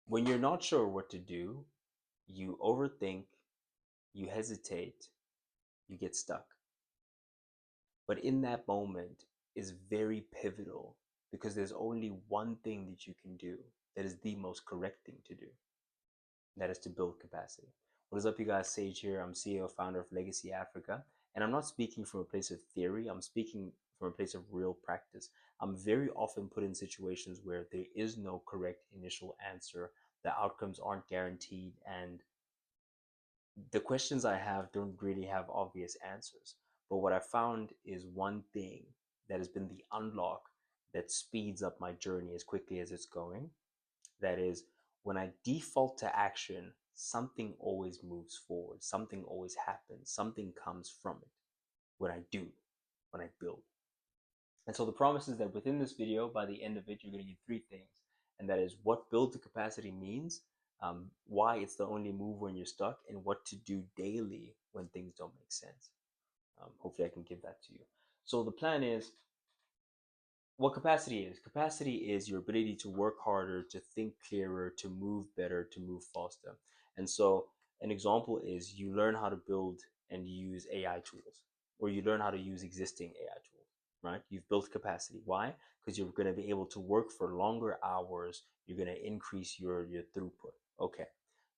When you're not sure what to do, you overthink, you hesitate, you get stuck. But in that moment is very pivotal because there's only one thing that you can do that is the most correct thing to do. That is to build capacity. What is up, you guys? Sage here. I'm CEO, founder of Legacy Africa. And I'm not speaking from a place of theory, I'm speaking from a place of real practice. I'm very often put in situations where there is no correct initial answer, the outcomes aren't guaranteed, and the questions I have don't really have obvious answers. But what I found is one thing that has been the unlock that speeds up my journey as quickly as it's going. That is, when I default to action, something always moves forward, something always happens, something comes from it when I do, when I build. And so the promise is that within this video, by the end of it, you're going to get three things. And that is what build to capacity means, why it's the only move when you're stuck, and what to do daily when things don't make sense. Hopefully, I can give that to you. So the plan is what capacity is. Capacity is your ability to work harder, to think clearer, to move better, to move faster. And so an example is you learn how to build and use AI tools, or you learn how to use existing AI tools, right? You've built capacity. Why? Because you're going to be able to work for longer hours. You're going to increase your throughput. Okay.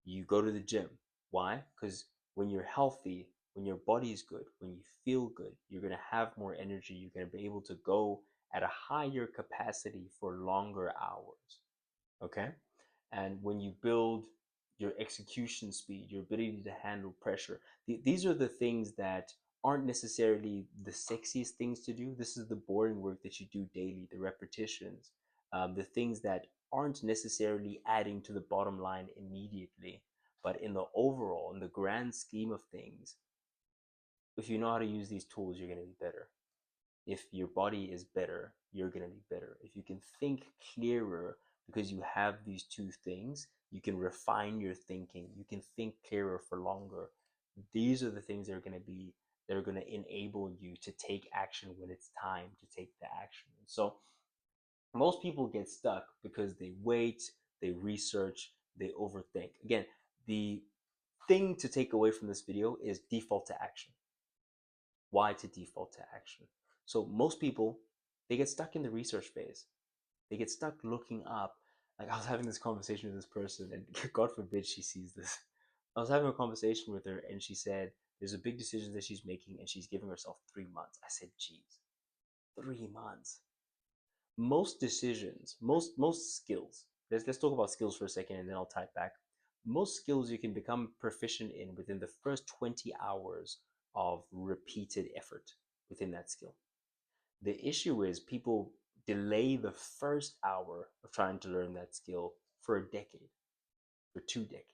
You go to the gym. Why? Because when you're healthy, when your body is good, when you feel good, you're going to have more energy. You're going to be able to go at a higher capacity for longer hours. Okay. And when you build your execution speed, your ability to handle pressure, these are the things that aren't necessarily the sexiest things to do. This is the boring work that you do daily, the repetitions, the things that aren't necessarily adding to the bottom line immediately. But in the overall, in the grand scheme of things, if you know how to use these tools, you're going to be better. If your body is better, you're going to be better. If you can think clearer because you have these two things, you can refine your thinking. You can think clearer for longer. These are the things that are going to enable you to take action when it's time to take the action. So most people get stuck because they wait, they research, they overthink. Again, the thing to take away from this video is default to action. Why to default to action? So most people, they get stuck in the research phase. They get stuck looking up. Like I was having this conversation with this person, and God forbid she sees this. I was having a conversation with her, and she said there's a big decision that she's making, and she's giving herself 3 months. I said, "Geez, 3 months." Most decisions, most skills. Let's talk about skills for a second, and then I'll tie it back. Most skills you can become proficient in within the first 20 hours of repeated effort within that skill. The issue is people delay the first hour of trying to learn that skill for a decade, for 2 decades.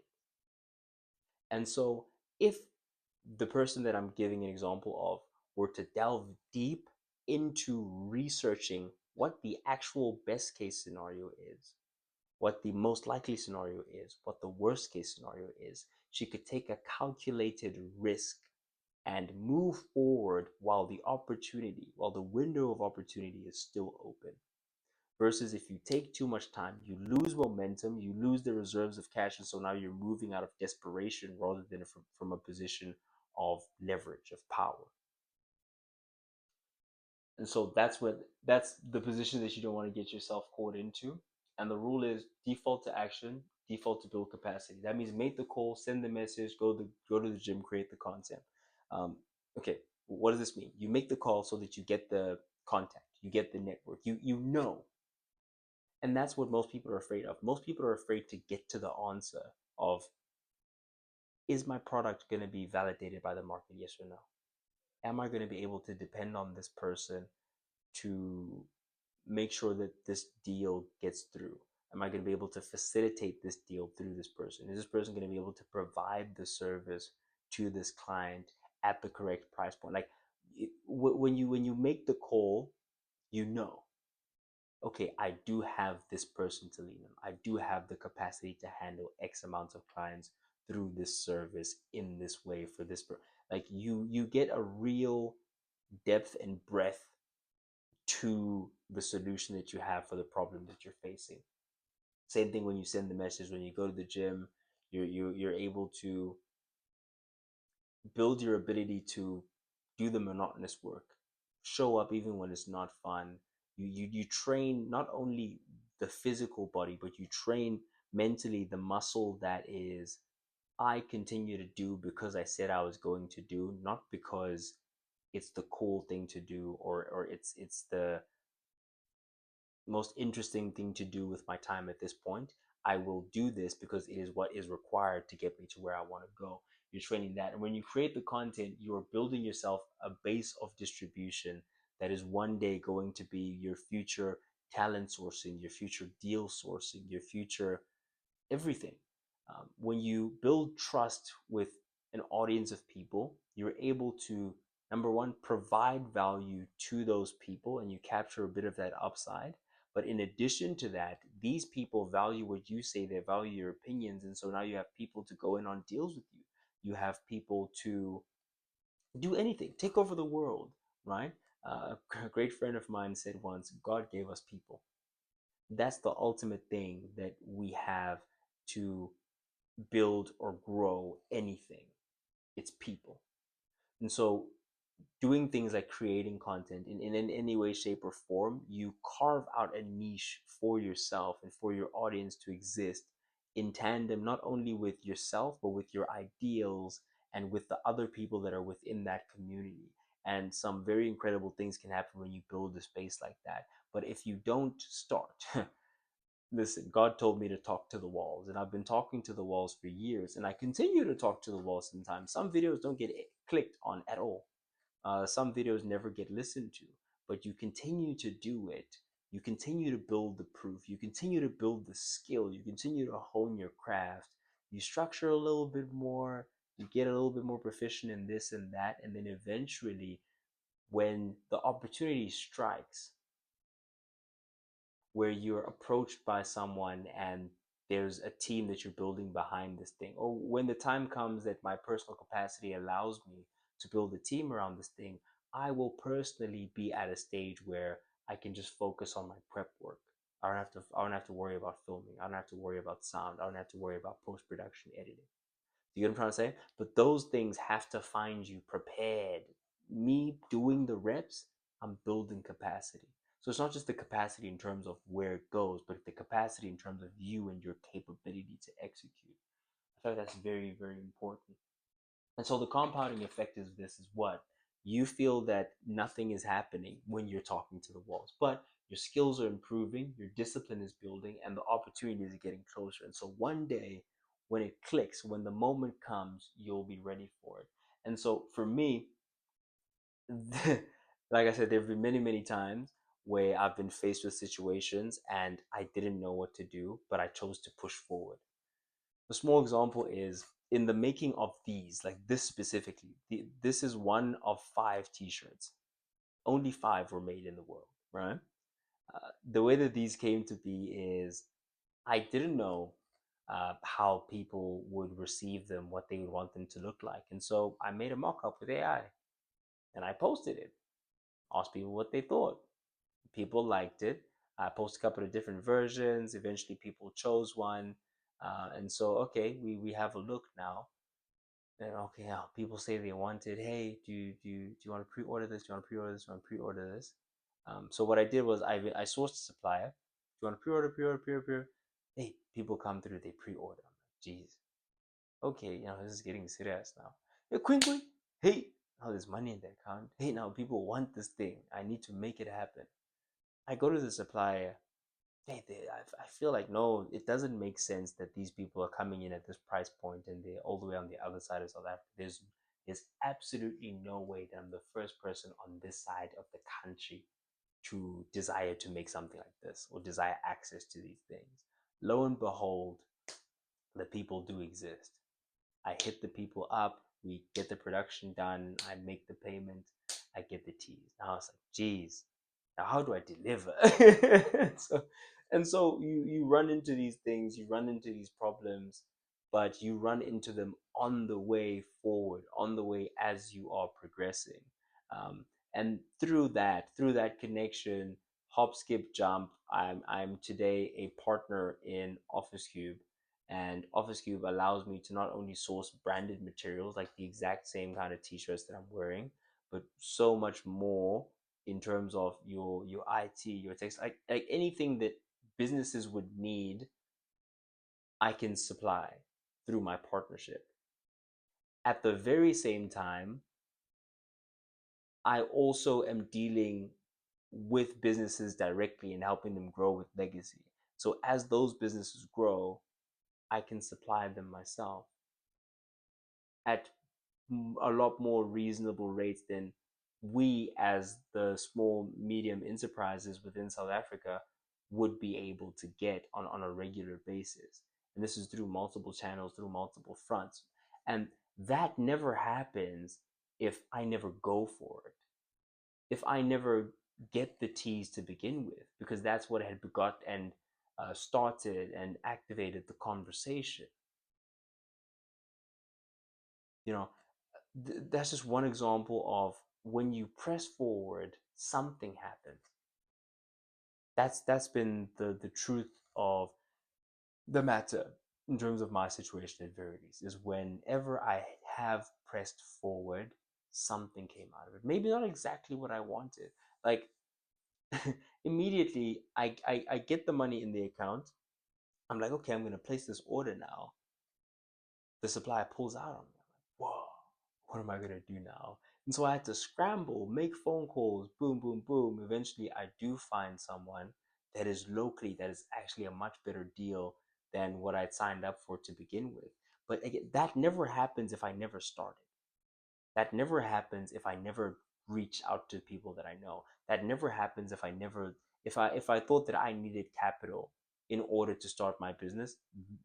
And so if the person that I'm giving an example of were to delve deep into researching what the actual best case scenario is, what the most likely scenario is, what the worst case scenario is, she could take a calculated risk and move forward while the window of opportunity is still open. Versus if you take too much time, you lose momentum, you lose the reserves of cash, and so now you're moving out of desperation rather than from a position of leverage, of power. And so that's the position that you don't want to get yourself caught into. And the rule is default to action, default to build capacity. That means make the call, send the message, go to the gym, create the content. Okay, what does this mean? You make the call so that you get the contact, you get the network, you know. And that's what most people are afraid of. Most people are afraid to get to the answer of, is my product going to be validated by the market, yes or no? Am I going to be able to depend on this person to make sure that this deal gets through? Am I going to be able to facilitate this deal through this person? Is this person going to be able to provide the service to this client at the correct price point? Like when you make the call, you know, okay, I do have this person to lean on. I do have the capacity to handle X amounts of clients through this service in this way for this. Like you get a real depth and breadth to the solution that you have for the problem that you're facing. Same thing when you send the message, when you go to the gym, you're able to build your ability to do the monotonous work, show up even when it's not fun. You train not only the physical body, but you train mentally the muscle that is, I continue to do because I said I was going to do, not because it's the cool thing to do, or it's the most interesting thing to do with my time at this point. I will do this because it is what is required to get me to where I want to go. You're training that. And when you create the content, you're building yourself a base of distribution that is one day going to be your future talent sourcing, your future deal sourcing, your future everything. When you build trust with an audience of people, you're able to, number one, provide value to those people and you capture a bit of that upside. But in addition to that, these people value what you say, they value your opinions. And so now you have people to go in on deals with you. You have people to do anything, take over the world, right? A great friend of mine said once, God gave us people. That's the ultimate thing that we have to build or grow anything. It's people. And so doing things like creating content in any way, shape, or form, you carve out a niche for yourself and for your audience to exist in tandem, not only with yourself, but with your ideals and with the other people that are within that community. And some very incredible things can happen when you build a space like that. But if you don't start, listen, God told me to talk to the walls, and I've been talking to the walls for years, and I continue to talk to the walls sometimes. Some videos don't get clicked on at all. Some videos never get listened to, but you continue to do it. You continue to build the proof. You continue to build the skill. You continue to hone your craft. You structure a little bit more. You get a little bit more proficient in this and that. And then eventually, when the opportunity strikes, where you're approached by someone and there's a team that you're building behind this thing, or when the time comes that my personal capacity allows me to build a team around this thing, I will personally be at a stage where I can just focus on my prep work. I don't have to worry about filming. I don't have to worry about sound. I don't have to worry about post-production editing. You get what I'm trying to say? But those things have to find you prepared. Me doing the reps, I'm building capacity. So it's not just the capacity in terms of where it goes, but the capacity in terms of you and your capability to execute. I feel like that's very, very important. And so the compounding effect is this is what? You feel that nothing is happening when you're talking to the walls, but your skills are improving, your discipline is building, and the opportunities are getting closer. And so one day, when it clicks, when the moment comes, you'll be ready for it. And so for me, like I said, there have been many, many times where I've been faced with situations and I didn't know what to do, but I chose to push forward. A small example is in the making of these, like this specifically, this is one of 5 t-shirts. Only 5 were made in the world, right? The way that these came to be is I didn't know how people would receive them, what they would want them to look like. And so I made a mock up with AI and I posted it, asked people what they thought. People liked it. I posted a couple of different versions. Eventually, people chose one. And so, okay, we have a look now. And okay, now people say they wanted, hey, do you want to pre-order this? Do you want to pre-order this? Do you want to pre-order this? So what I did was I sourced a supplier. Do you want to pre-order, pre-order, pre-order, pre-order? Hey, people come through, they pre-order. I'm like, geez, okay, this is getting serious now. Hey, Queen, hey, now there's money in the account. Hey, now people want this thing. I need to make it happen. I go to the supplier. Hey, I feel like no, it doesn't make sense that these people are coming in at this price point and they're all the way on the other side of South Africa. There's absolutely no way that I'm the first person on this side of the country to desire to make something like this or desire access to these things. Lo and behold, the people do exist. I hit the people up, we get the production done, I make the payment, I get the teas. Now I was like, geez, now how do I deliver? so, and so you run into these things, you run into these problems, but you run into them on the way forward, on the way as you are progressing. Um, and through that connection, hop, skip, jump. I'm today a partner in Office Cube, and Office Cube allows me to not only source branded materials like the exact same kind of t-shirts that I'm wearing, but so much more in terms of your IT, your text, like anything that businesses would need, I can supply through my partnership. At the very same time, I also am dealing with businesses directly and helping them grow with legacy. So as those businesses grow, I can supply them myself at a lot more reasonable rates than we as the small medium enterprises within South Africa would be able to get on a regular basis. And this is through multiple channels, through multiple fronts. And that never happens if I never go for it, if I never get the teas to begin with, because that's what had begot and started and activated the conversation. You know, that's just one example of when you press forward, something happens. That's been the truth of the matter in terms of my situation at Verities, is whenever I have pressed forward, something came out of it. Maybe not exactly what I wanted. Like immediately I get the money in the account. I'm like, okay, I'm gonna place this order now. The supplier pulls out on me. I'm like, whoa, what am I gonna do now? And so I had to scramble, make phone calls, boom, boom, boom. Eventually, I do find someone that is locally, that is actually a much better deal than what I'd signed up for to begin with. But again, that never happens if I never started. That never happens if I never reach out to people that I know. That never happens if I never, if I thought that I needed capital in order to start my business.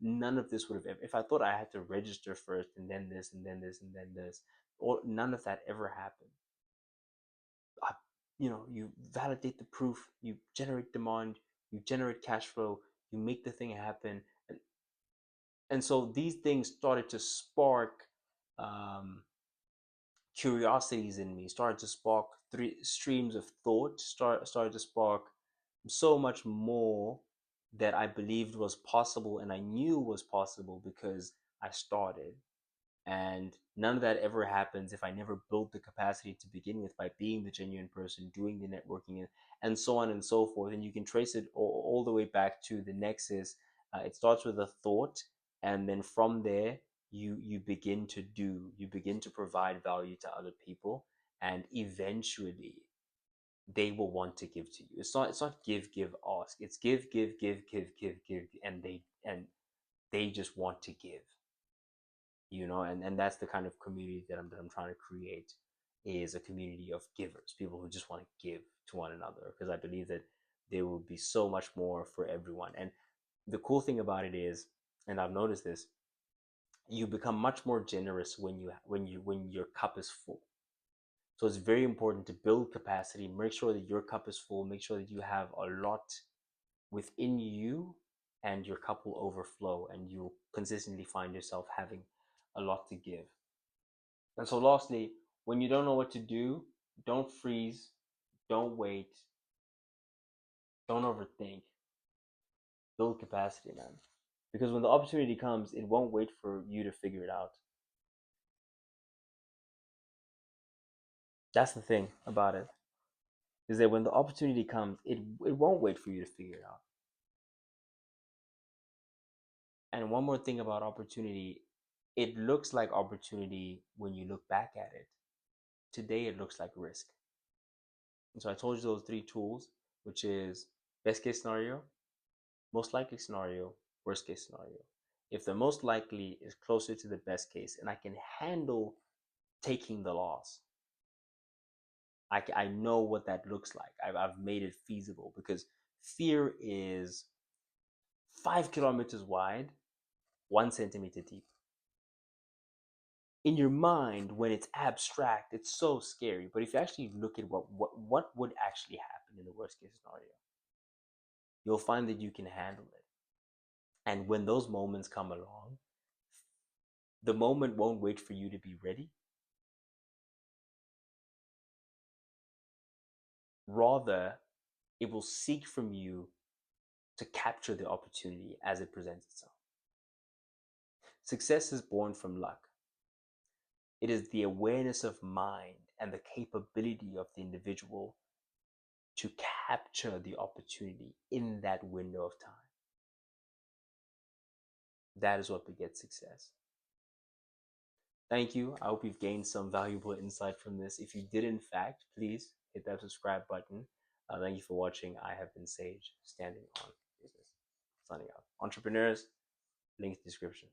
None of this would have ever, if I thought I had to register first and then this and then this and then this, or none of that ever happened. I, you validate the proof, you generate demand, you generate cash flow, you make the thing happen. And so these things started to spark um, curiosities in me, started to spark three streams of thought, started to spark so much more that I believed was possible and I knew was possible because I started. And none of that ever happens if I never built the capacity to begin with by being the genuine person, doing the networking, and so on and so forth. And you can trace it all the way back to the nexus. It starts with a thought, and then from there, you begin to do, you begin to provide value to other people, and eventually they will want to give to you. It's not give, give, ask. It's give, give, give, give, give, give, and they just want to give, and that's the kind of community that I'm trying to create, is a community of givers, people who just want to give to one another, because I believe that there will be so much more for everyone. And the cool thing about it is, and I've noticed this, you become much more generous when your cup is full. So it's very important to build capacity, make sure that your cup is full, make sure that you have a lot within you, and your cup will overflow and you'll consistently find yourself having a lot to give. And so, lastly, when you don't know what to do, don't freeze, don't wait, don't overthink, build capacity, man. Because when the opportunity comes, it won't wait for you to figure it out. That's the thing about it, is that when the opportunity comes, it won't wait for you to figure it out. And one more thing about opportunity, it looks like opportunity when you look back at it. Today, it looks like risk. And so I told you those three tools, which is best case scenario, most likely scenario, worst case scenario. If the most likely is closer to the best case and I can handle taking the loss, I know what that looks like. I've made it feasible, because fear is 5 kilometers wide, 1 centimeter deep. In your mind, when it's abstract, it's so scary. But if you actually look at what would actually happen in the worst case scenario, you'll find that you can handle it. And when those moments come along, the moment won't wait for you to be ready. Rather, It will seek from you to capture the opportunity as it presents itself. Success is born from luck. It is the awareness of mind and the capability of the individual to capture the opportunity in that window of time. That is what begets success. Thank you. I hope you've gained some valuable insight from this. If you did, in fact, please hit that subscribe button. Thank you for watching. I have been Sage, standing on business. Signing out. Entrepreneurs, link description.